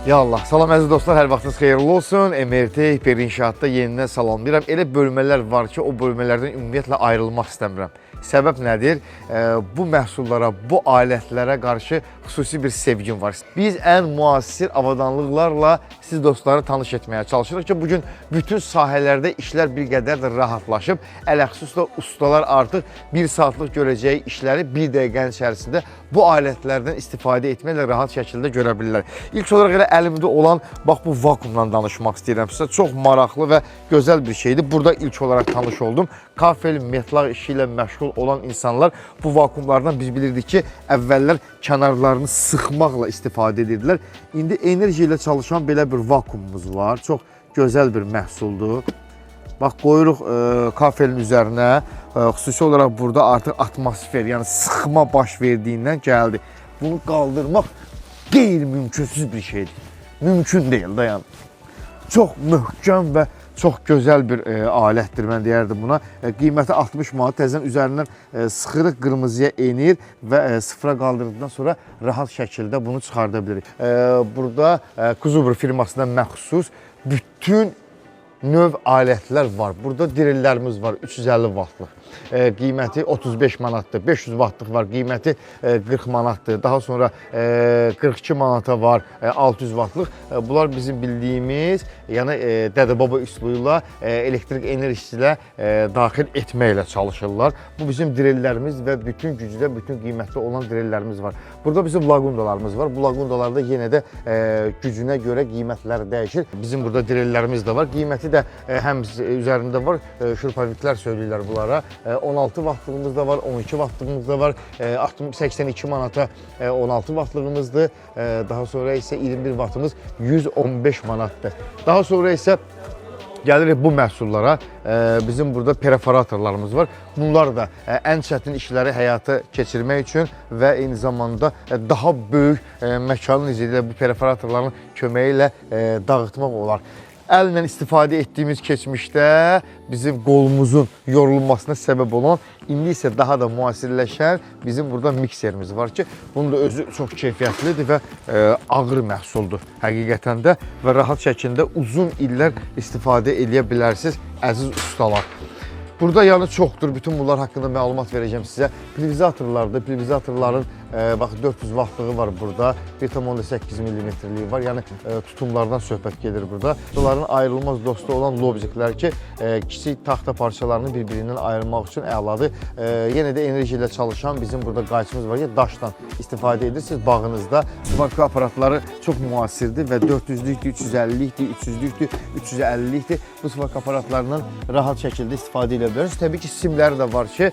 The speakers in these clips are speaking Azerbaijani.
Ya Allah, salam əziz dostlar, hər vaxtınız xeyirli olsun. MRT Hiperinşaatda yenidən salamlayıram. Elə bölmələr var ki, o bölmələrdən ümumiyyətlə ayrılmaq istəmirəm. Səbəb nədir? Bu məhsullara, bu alətlərə qarşı xüsusi bir sevgim var. Biz ən müasir avadanlıqlarla siz dostları tanış etməyə çalışırıq ki, bugün bütün sahələrdə işlər bir qədər də rahatlaşıb. Ələxüsusda ustalar artıq 1 saatlıq görəcəyi işləri 1 dəqiqənin içərisində bu alətlərdən istifadə etməklə rahat şəkildə görə bilirlər. İlk olaraq elə əlimdə olan, bax bu vakuumla danışmaq istəyirəm sizə. Çox maraqlı və gözəl bir şeydir. Burada ilk olaraq tanış oldum. Kafel, metlaq işi ilə məşğul olan insanlar bu vakuumlardan biz bilirdik ki, əvvəllər kənarlarını sıxmaqla istifadə edirdilər. İndi enerji ilə çalışan belə bir vakuumumuz var. Çox gözəl bir məhsuldur. Bax, qoyuruq kafelin üzərinə, xüsusi olaraq burada artıq atmosfer, yəni sıxma baş verdiyindən gəldi. Bunu qaldırmaq qeyri-mümkünsüz bir şeydir. Mümkün deyil, dayan. Çox möhkəm və çox gözəl bir alətdir, mən deyərdim buna. Qiyməti 60 manat, təzən üzərindən sıxırıq, qırmızıya enir və sıfıra qaldırdıqdan sonra rahat şəkildə bunu çıxarda bilirik. Burada Kuzubr firmasına məxsus bütün növ alətlər var. Burada dirillərimiz var, 350 vatlıq. Qiyməti 35 manatdır, 500 vatlıq var, qiyməti 40 manatdır. Daha sonra 42 manata var, 600 vatlıq. Bunlar bizim bildiyimiz, yəni dədə-baba üsulu ilə elektrik enerjisi ilə daxil etməklə çalışırlar. Bu bizim dirillərimiz və bütün gücdə, bütün qiymətli olan dirillərimiz var. Burada bizim lagundalarımız var. Bu lagundalarda yenə də gücünə görə qiymətləri dəyişir. Bizim burada dirillərimiz də var. Qiyməti də həm üzərində var, şurpaviklər söyləyirlər bunlara. 16 vatlığımız da var, 12 vatlığımız da var. 82 manata 16 vatlığımızdır. Daha sonra isə 21 vatlığımız 115 manatdır. Daha sonra isə gəlirik bu məhsullara. Bizim burada perforatorlarımız var. Bunlar da ən çətin işləri həyata keçirmək üçün və eyni zamanda daha böyük məkanın izi bu perforatorların köməyi ilə dağıtmaq olar. Əllə istifadə etdiyimiz keçmişdə bizim qolumuzun yorulmasına səbəb olan, indi isə daha da müasirləşən bizim burada mikserimiz var ki, bunun da özü çox keyfiyyətlidir və ağır məhsuldur həqiqətən də və rahat şəkildə uzun illər istifadə edə bilərsiniz əziz ustalar. Burada yəni çoxdur, bütün bunlar haqqında məlumat verəcəm sizə. Plivzatorlardır, plivzatorların bax 400 vaxtlığı var burada, 1,8 mm-liyi var, yəni tutumlardan söhbət gedir burada. Bunların ayrılmaz dostu olan lobziklər ki, kiçik taxta parçalarını bir-birindən ayırmaq üçün əladır. Yenə də enerji ilə çalışan bizim burada qayçımız var ki, daşdan istifadə edirsiniz bağınızda. Svarka aparatları çox müasirdir və 400-lükdür, 350-likdir, 300-lükdür, 350-likdir. Bu svarka aparatlarından rahat şəkildə istifadə edə bilərsiniz. Təbii ki, simləri də var ki,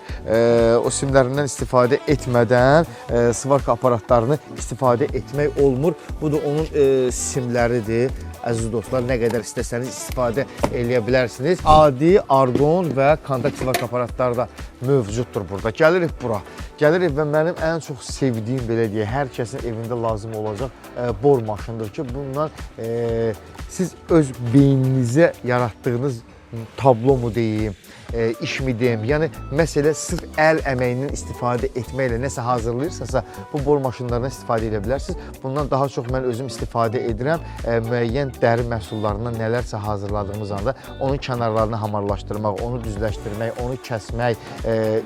o simlərindən istifadə etmədən svarka aparatlarını istifadə etmək olmur. Bu da onun simləridir. Əziz dostlar, nə qədər istəsəniz istifadə edə bilərsiniz. Adi, argon və kontakt svarka aparatları da mövcuddur burada. Gəlirik bura. Gəlirik və mənim ən çox sevdiyim, belə deyək, hər kəsin evində lazım olacaq bor maşındır ki, bundan siz öz beyninizə yaratdığınız tablo mu deyim, iş mi deyim, yəni məsələ sırf əl əməyinin istifadə etməklə nəsə hazırlayırsınızsa, bu bor maşınlarından istifadə edə bilərsiniz. Bundan daha çox mən özüm istifadə edirəm. Müəyyən dəri məhsullarından nələrsə hazırladığımız anda onun kənarlarını hamarlaşdırmaq, onu düzləşdirmək, onu kəsmək,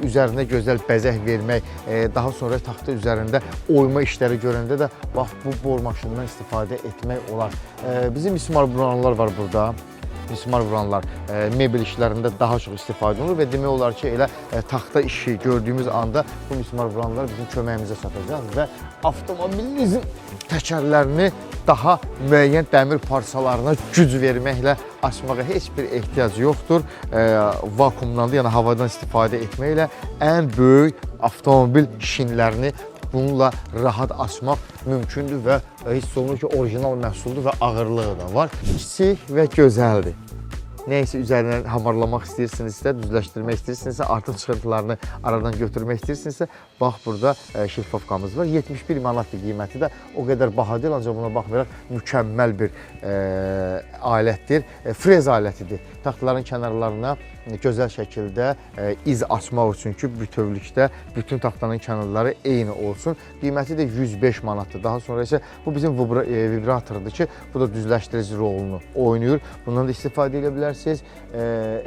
üzərinə gözəl bəzək vermək, daha sonra taxta üzərində oyma işləri görəndə də bax bu bor maşınından istifadə etmək olar. Bizim mismar buranlar var burada. Mismar vuranlar mebel işlərində daha çox istifadə olunur və demək olar ki, elə taxta işi gördüyümüz anda bu mismar vuranlar bizim köməyimizə çatacaq və avtomobilinizin təkərlərini daha müəyyən dəmir parçalarına güc verməklə açmağa heç bir ehtiyac yoxdur. Vakuumdan da, yəni havadan istifadə etməklə ən böyük avtomobil şinlərini bununla rahat açmaq mümkündür və hiss olunur ki, orijinal məhsuldur və ağırlığı da var. Kiçik və gözəldir. Nəysə üzərindən hamarlamaq istəyirsinizsə, düzləşdirmək istəyirsinizsə, artıq çıxıntılarını aradan götürmək istəyirsinizsə, bax burada şeffafkamız var. 71 manatdır qiyməti də, o qədər baha deyil, ancaq buna baxmayaraq mükəmməl bir alətdir. Frez alətidir. Taxtaların kənarlarına gözəl şəkildə iz açmaq üçün ki, bütövlükdə bütün taxtanın kənarları eyni olsun. Qiyməti də 105 manatdır. Daha sonra isə bu bizim vibratordur ki, bu da düzləşdirici rolunu oynayır. Bundan da istifadə edə bilərsiniz.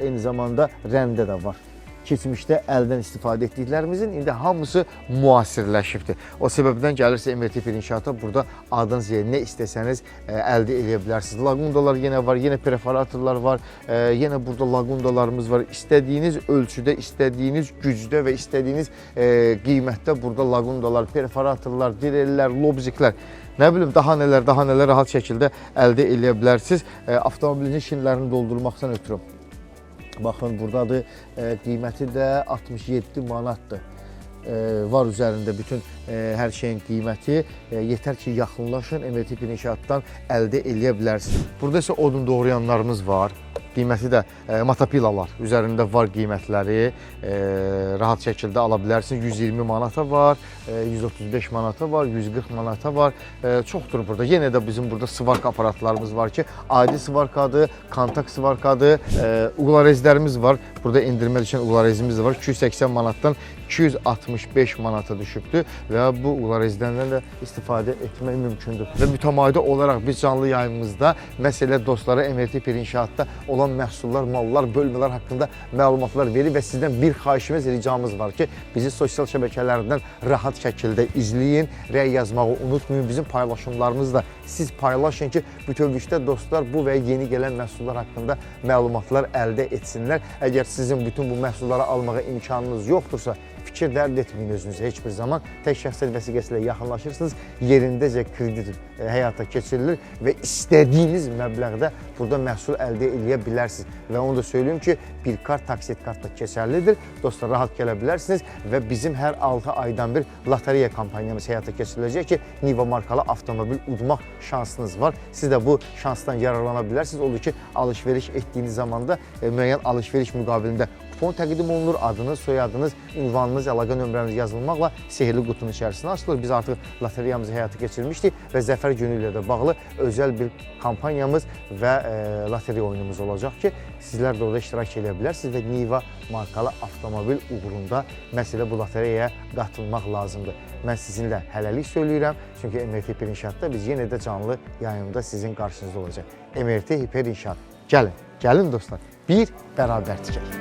Eyni zamanda rəndə də var. Keçmişdə əldən istifadə etdiklərimizin indi hamısı müasirləşibdir. O səbəbdən gəlirsə MRT inşaata burada adınız yer, nə istəsəniz əldə edə bilərsiniz. Lagundalar yenə var, yenə perforatorlar var, yenə burada lagundalarımız var. İstədiyiniz ölçüdə, istədiyiniz gücdə və istədiyiniz qiymətdə burada lagundalar, perforatorlar, direllər, lobziklər, nə bilim daha nələr rahat şəkildə əldə edə bilərsiniz. Avtomobilin şinlərini doldurmaqdan ötürü. Baxın, buradadır, qiyməti də 67 manatdır. Var üzərində bütün hər şeyin qiyməti. Yetər ki, yaxınlaşın, MRT inşaatdan əldə edə bilərsiniz. Burada isə odun doğrayanlarımız var. Qiyməti də motopilalar üzərində var qiymətləri, rahat şəkildə ala bilərsiniz. 120 manata var, 135 manata var, 140 manata var. Çoxdur burada. Yenə də bizim burada svarka aparatlarımız var ki, adi svarkadır, kontakt svarkadır. Uqlarezlərimiz var. Burada endirmə düşən uqlarezimiz də var. 280 manatdan 265 manata düşübdür və bu uqlarezdən də istifadə etmək mümkündür. Və mütəmadi olaraq biz canlı yayımımızda məsələ dostlara MRT inşaatda olan məhsullar, mallar, bölmələr haqqında məlumatlar verir və sizdən bir xahişimiz, ricamız var ki, bizi sosial şəbəkələrdən rahat şəkildə izləyin, rəy yazmağı unutmayın. Bizim paylaşımlarımızı da siz paylaşın ki, bütövlükdə dostlar bu və yeni gələn məhsullar haqqında məlumatlar əldə etsinlər. Əgər sizin bütün bu məhsulları almağa imkanınız yoxdursa, fikir dərd etməyin özünüzə heç bir zaman. Tək şəxsiyyət vəsiqəsi ilə yaxınlaşırsınız, yerindəcə kredit həyata keçirilir və istədiyiniz məbləğdə burada məhsul əldə edə bilərsiniz. Və onu da söyləyim ki, bir kart, taksit kart da keçərlidir. Dostlar, rahat gələ bilərsiniz və bizim hər 6 aydan bir lotereya kampanyamız həyata keçiriləcək ki, Niva markalı avtomobil udmaq şansınız var. Siz də bu şansdan yararlana bilərsiniz. Odur ki, alış-veriş etdiyiniz zamanda müəyyən alış-veriş müqabilində kupon təqdim olunur, adınız, soyadınız, ünvanınız, əlaqə nömrəniz yazılmaqla sehirli qutunun içərisinə açılır. Biz artıq lotereyamızı həyata keçirmişdik və Zəfər günü ilə də bağlı özəl bir kampanyamız və lotereya oyunumuz olacaq ki, sizlər də orada iştirak edə bilərsiniz və Niva markalı avtomobil uğrunda məsələ bu lotereyaya qatılmaq lazımdır. Mən sizinlə hələlik söyləyirəm, çünki MRT İnşaatda biz yenə də canlı yayımda sizin qarşınızda olacaq. MRT İnşaat, gəlin dostlar, bir bərabər tikək.